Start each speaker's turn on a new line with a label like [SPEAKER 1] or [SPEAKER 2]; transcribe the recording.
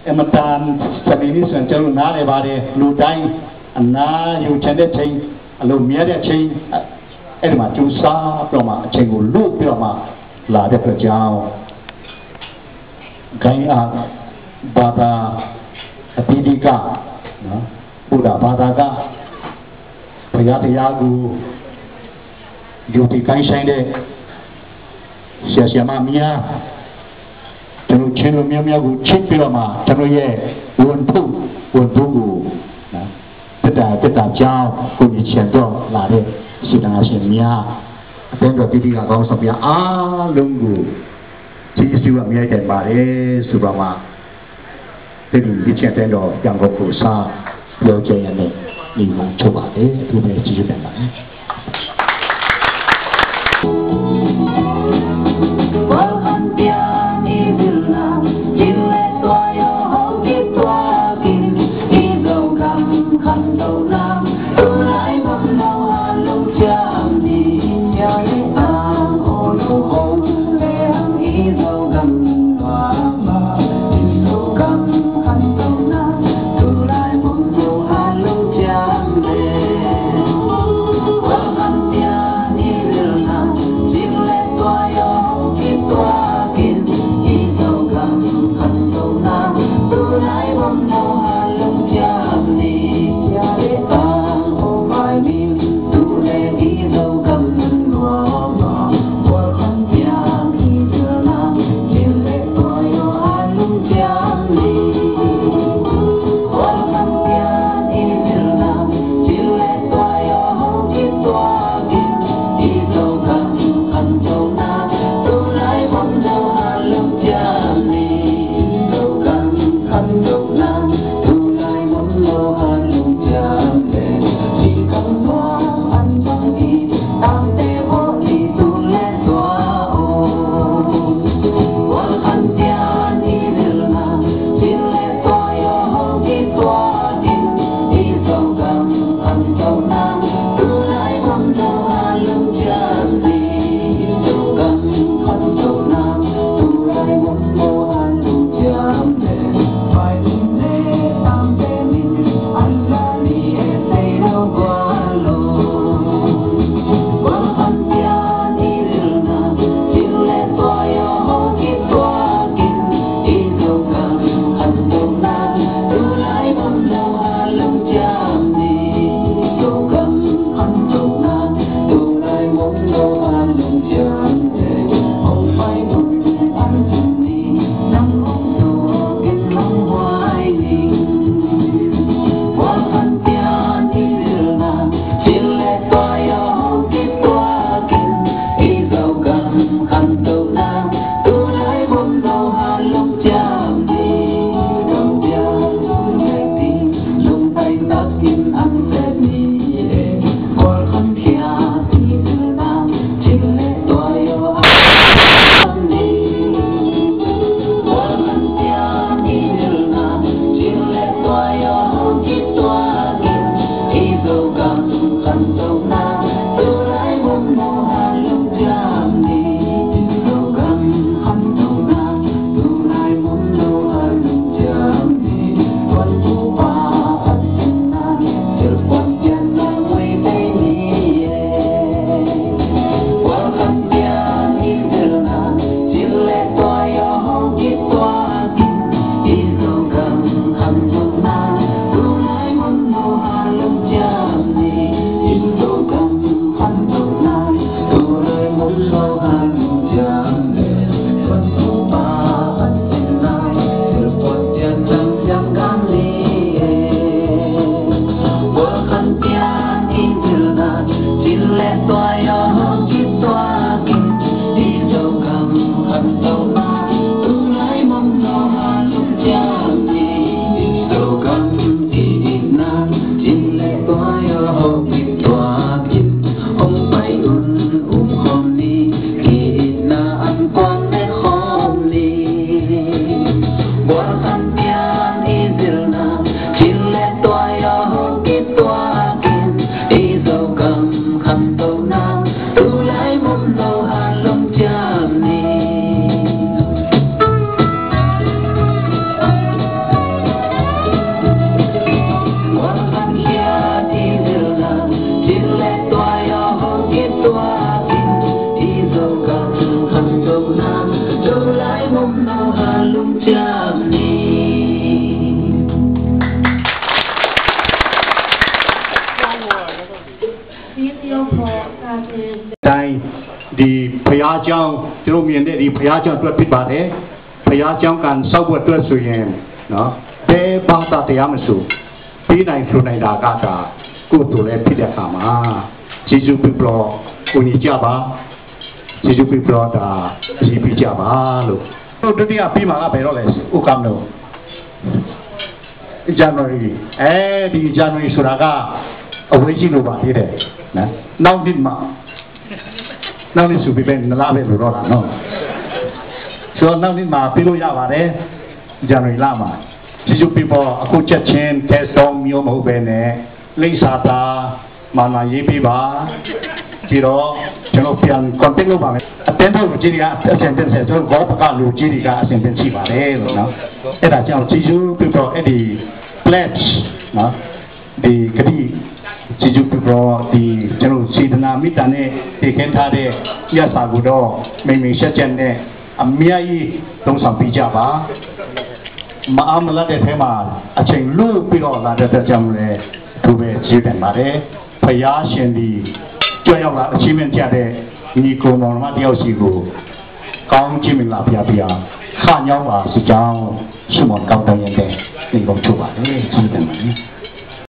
[SPEAKER 1] em mà tan sẽ đi sân chơi ná này bà đây lù đai ná yêu chân đấy chơi lù mía đấy chơi em mà chú sa rồi mà chơi ngủ lú rồi mà là đẹp rồi cháu cái bà ta Tidika Buddha Badaga Payatayagu Yuti Kai Sende Siama Mia Tenu Chelo Mia Mia Gu Chipirama Tenu Ye Wontu Teta Chao Kuni Chendo Lade Sidanga Mia Tendo Tidika Kau Sapia Lungu Siwa Mia Dan Bare Subama thế thì cái chuyện tên đó yang có phổ sa điều chơi này mình muốn cho bạn đấy thu về chỉ cho bạn ရားเจ้าကျွန်တော်မြင်တဲ့ဒီဘုရားเจ้าအတွက်ဖြစ်ပါတယ်ဘုရားเจ้าการစောက်ဘွက်အတွက်ဆိုရင်နော်ဘယ်ဘာသာတရားမဆိုပြီးနိုင်ဆိုနိုင်တာကတာကိုယ်တို့လည်းဖြစ်တဲ့အခါမှာကျေးဇူးပြုလို့ကိုကြီးကြပါကျေးဇူးပြုလို့ဒါရေးပြကြပါလို့တို့ဒုတိယပြီးမှာကဘယ်တော့လဲဥက္ကမလို့ဇန်နဝါရီဒီဇန်နဝါရီဆိုတာကအဝေးကြီးလို့ပါသေးတယ်နော်နောက်နှစ်မှာနောက်နှစ်ဆိုပြီးပဲနလားပဲလို့တော့လားနော်ဆိုတော့နောက်နှစ်မှာပြီးလို့ရပါတယ်ဇန်နဝါရီလမှာကျေးဇူးပြုဖို့အခုချက်ချင်းကဲဆောင်မျိုးမဟုတ်ပဲနဲ့လိမ့်စာတာမာနာရေးပေးပါပြီးတော့ကျွန်တော်ပြန် contact လုပ်ပါမယ်အတင်းတော့လူကြီးတွေကအဆင်သင့်ဆက်ကျွန်တော်ဘောပကလူကြီးတွေကအဆင်သင့်ရှိပါတယ်လို့နော်အဲ့ဒါကြောင့်ကျေးဇူးပြုတော့အဲ့ဒီ pledge နော်ဒီကတိကျေးဇူးပြုတော့ဒီကျွန်တော်စေတနာမိတ္တနဲ့တည်ခဲ့ထားတဲ့ရစာကိုတော့မိမိရှက်ချက်နဲ့အမြတ်ကြီးသုံးဆောင်ပေးကြပါမအားမလတ်တဲ့ထဲမှာအချိန်လူပြီးတော့လာတဲ့ကြောင့်လည်းသူပဲကျေးတယ်ပါတယ်ဖယားရှင်ဒီကြောက်ရောက်လာအချင်းမြင့်ကြတဲ့ညီကိုမောင်မတယောက်စီကိုကောင်းချီးမင်္ဂလာဖျားဖျားခါညောင်းပါစကြောင်းရှိမကောင်းတဲ့ဒီကောင်ချုပ်ပါလေကျေးတယ်